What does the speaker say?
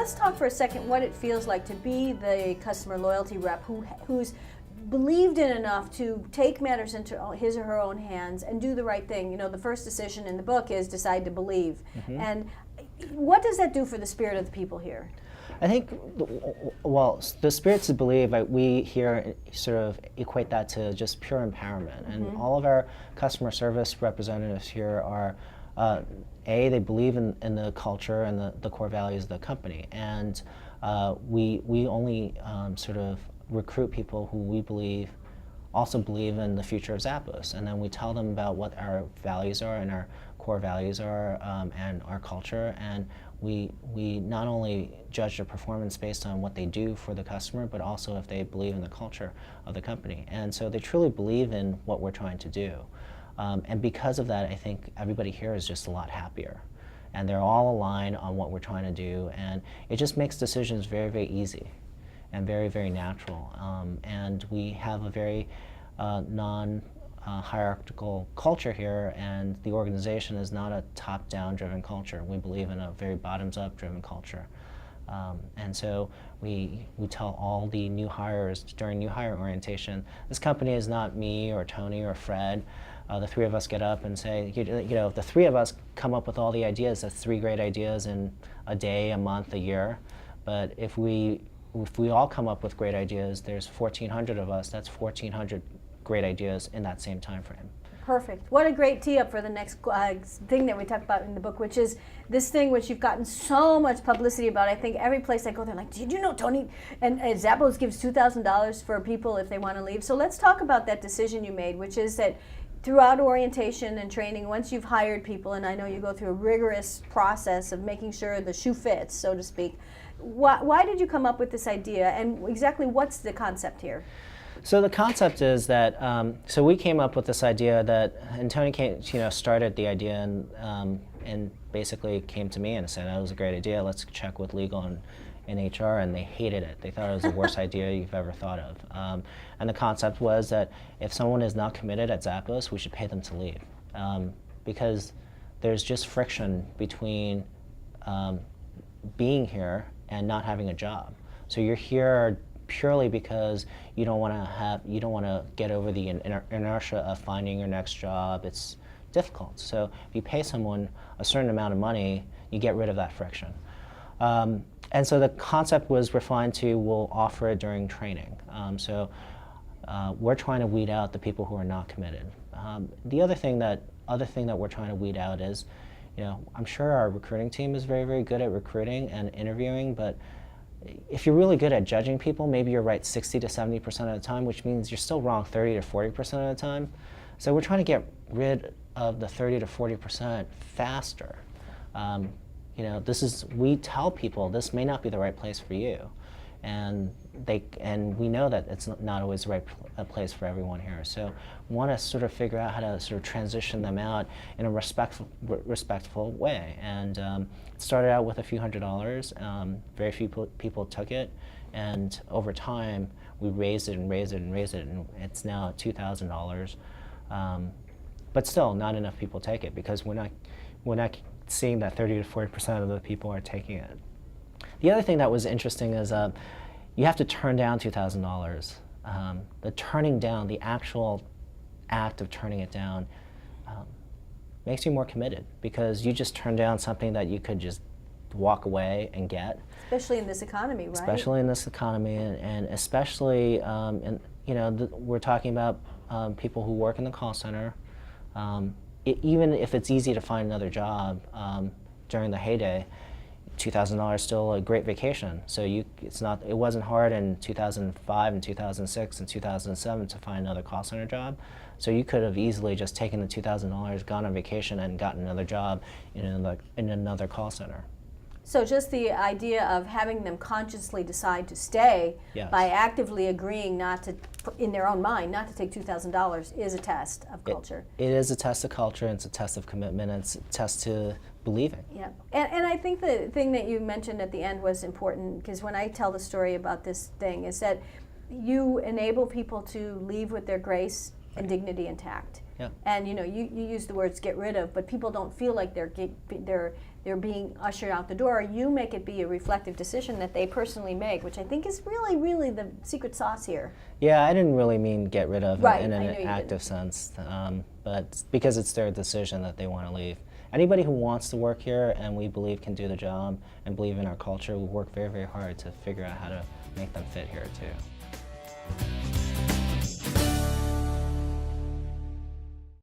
let's talk for a second what it feels like to be the customer loyalty rep who's believed in enough to take matters into his or her own hands and do the right thing. You know, the first decision in the book is decide to believe. And what does that do for the spirit of the people here? I think, well, the spirit to believe, we here sort of equate that to just pure empowerment. And all of our customer service representatives here are, they believe in the culture and the core values of the company. And we only sort of recruit people who we also believe in the future of Zappos. And then we tell them about what our values are and our core values are and our culture. And we not only judge their performance based on what they do for the customer, but also if they believe in the culture of the company. And so they truly believe in what we're trying to do. And because of that, I think everybody here is just a lot happier. And they're all aligned on what we're trying to do. And it just makes decisions very, very easy and very, very natural. And we have a very hierarchical culture here, and the organization is not a top-down driven culture. We believe in a very bottoms-up driven culture. And so we tell all the new hires during new hire orientation, this company is not me or Tony or Fred. The three of us get up and say, you know, if the three of us come up with all the ideas, that's 3 great ideas in a day, a month, a year. But if we all come up with great ideas, there's 1,400 of us, that's 1,400 great ideas in that same time frame. Perfect. What a great tee-up for the next thing that we talk about in the book, which is this thing which you've gotten so much publicity about. I think every place I go, they're like, did you know Tony? And Zappos gives $2,000 for people if they want to leave. So let's talk about that decision you made, which is that throughout orientation and training, once you've hired people, and I know you go through a rigorous process of making sure the shoe fits, so to speak, why did you come up with this idea, and exactly what's the concept here? So the concept is that, so we came up with this idea that, and Tony started the idea and basically came to me and said, that was a great idea, let's check with legal and HR, and they hated it. They thought it was the worst idea you've ever thought of. And the concept was that if someone is not committed at Zappos, we should pay them to leave. Because there's just friction between being here and not having a job. So you're here purely because you don't want to get over the inertia of finding your next job. It's difficult. So if you pay someone a certain amount of money, you get rid of that friction. And so the concept was refined to, we'll offer it during training. So we're trying to weed out the people who are not committed. The other thing that we're trying to weed out is, I'm sure our recruiting team is very, very good at recruiting and interviewing, but if you're really good at judging people, maybe you're right 60 to 70% of the time, which means you're still wrong 30 to 40% of the time. So we're trying to get rid of the 30 to 40% faster. We tell people this may not be the right place for you, and we know that it's not always the right place for everyone here. So we want to sort of figure out how to sort of transition them out in a respectful way. And it started out with a few $100s. Very few people took it, and over time we raised it and raised it and raised it, and it's now at $2,000. But still, not enough people take it because we're not seeing that 30 to 40% of the people are taking it. The other thing that was interesting is you have to turn down $2,000. The turning down, the actual act of turning it down makes you more committed because you just turn down something that you could just walk away and get. Especially in this economy, right? Especially in this economy, and especially, we're talking about people who work in the call center. Even if it's easy to find another job during the heyday, $2,000 is still a great vacation. So it wasn't hard in 2005 and 2006 and 2007 to find another call center job. So you could have easily just taken the $2,000, gone on vacation, and gotten another job in another call center. So just the idea of having them consciously decide to stay by actively agreeing not to, in their own mind, not to take $2,000 is a test of culture. It is a test of culture, and it's a test of commitment, and it's a test to believing. Yeah, and I think the thing that you mentioned at the end was important, because when I tell the story about this thing is that you enable people to leave with their grace and dignity intact. Yeah. And you use the words get rid of, but people don't feel like they're being ushered out the door. You make it be a reflective decision that they personally make, which I think is really, really the secret sauce here. Yeah, I didn't really mean get rid of Right, in I an know you active didn't. sense, but because it's their decision that they want to leave. Anybody who wants to work here and we believe can do the job and believe in our culture, we work very, very hard to figure out how to make them fit here too.